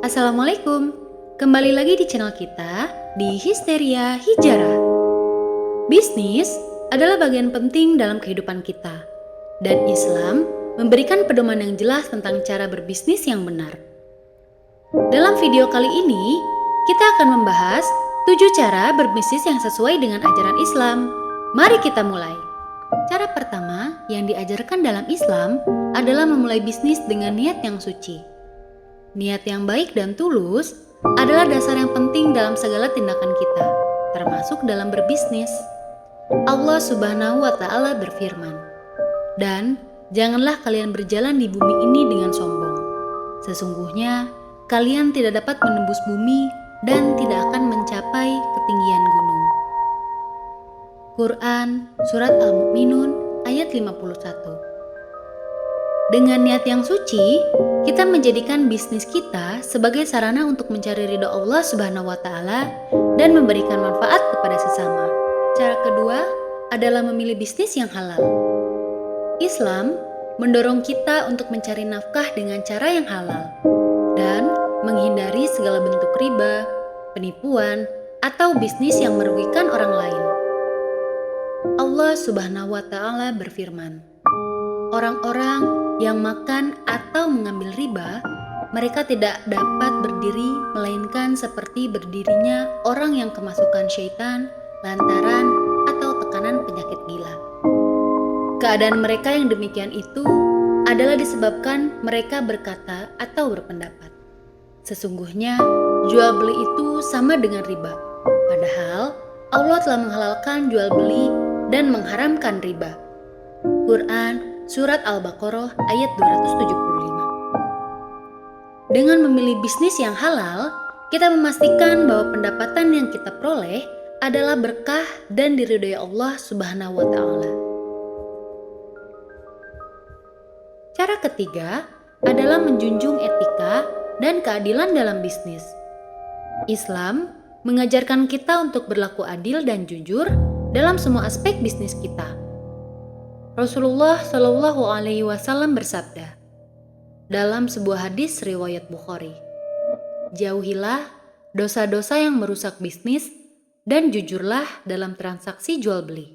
Assalamualaikum, kembali lagi di channel kita di Histeria Hijrah. Bisnis adalah bagian penting dalam kehidupan kita, dan Islam memberikan pedoman yang jelas tentang cara berbisnis yang benar. Dalam video kali ini, kita akan membahas 7 cara berbisnis yang sesuai dengan ajaran Islam. Mari kita mulai. Cara pertama yang diajarkan dalam Islam adalah memulai bisnis dengan niat yang suci. Niat yang baik dan tulus adalah dasar yang penting dalam segala tindakan kita, termasuk dalam berbisnis. Allah Subhanahu wa Ta'ala berfirman, "Dan janganlah kalian berjalan di bumi ini dengan sombong. Sesungguhnya kalian tidak dapat menembus bumi dan tidak akan mencapai ketinggian gunung." Quran Surat Al-Mu'minun ayat 51. Dengan niat yang suci, kita menjadikan bisnis kita sebagai sarana untuk mencari ridho Allah Subhanahu wa Ta'ala dan memberikan manfaat kepada sesama. Cara kedua adalah memilih bisnis yang halal. Islam mendorong kita untuk mencari nafkah dengan cara yang halal dan menghindari segala bentuk riba, penipuan, atau bisnis yang merugikan orang lain. Allah Subhanahu wa Ta'ala berfirman, "Orang-orang yang makan atau mengambil riba, mereka tidak dapat berdiri melainkan seperti berdirinya orang yang kemasukan syaitan, lantaran, atau tekanan penyakit gila." Keadaan mereka yang demikian itu adalah disebabkan mereka berkata atau berpendapat, "Sesungguhnya jual beli itu sama dengan riba." Padahal Allah telah menghalalkan jual beli dan mengharamkan riba. Quran Surat Al-Baqarah ayat 275. Dengan memilih bisnis yang halal, kita memastikan bahwa pendapatan yang kita peroleh adalah berkah dan diridhoi Allah Subhanahu wa Ta'ala. Cara ketiga adalah menjunjung etika dan keadilan dalam bisnis. Islam mengajarkan kita untuk berlaku adil dan jujur dalam semua aspek bisnis kita. Rasulullah Shallallahu Alaihi Wasallam bersabda dalam sebuah hadis riwayat Bukhari, "Jauhilah dosa-dosa yang merusak bisnis dan jujurlah dalam transaksi jual beli."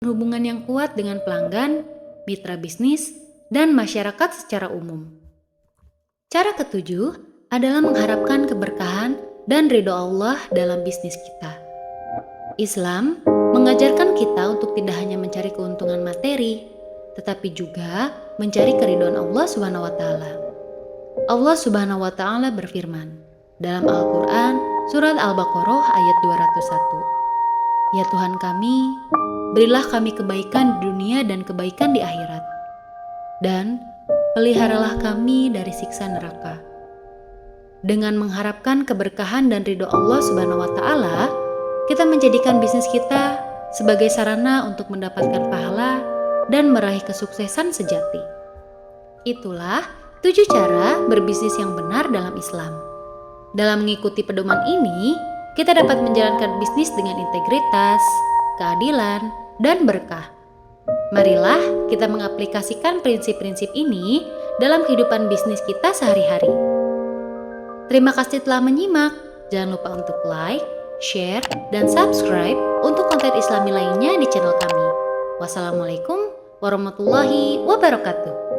hubungan yang kuat dengan pelanggan, mitra bisnis, dan masyarakat secara umum. Cara ketujuh adalah mengharapkan keberkahan dan ridho Allah dalam bisnis kita. Islam mengajarkan kita untuk tidak hanya mencari keuntungan materi, tetapi juga mencari keridhaan Allah Subhanahu wa taala. Allah Subhanahu wa taala berfirman dalam Al-Qur'an surat Al-Baqarah ayat 201. Ya Tuhan kami, berilah kami kebaikan di dunia dan kebaikan di akhirat. Dan peliharalah kami dari siksa neraka. Dengan mengharapkan keberkahan dan ridho Allah Subhanahu wa taala, kita menjadikan bisnis kita sebagai sarana untuk mendapatkan pahala dan meraih kesuksesan sejati. Itulah 7 cara berbisnis yang benar dalam Islam. Dalam mengikuti pedoman ini, kita dapat menjalankan bisnis dengan integritas, keadilan, dan berkah. Marilah kita mengaplikasikan prinsip-prinsip ini dalam kehidupan bisnis kita sehari-hari. Terima kasih telah menyimak. Jangan lupa untuk like, share, dan subscribe untuk konten Islami lainnya di channel kami. Wassalamualaikum warahmatullahi wabarakatuh.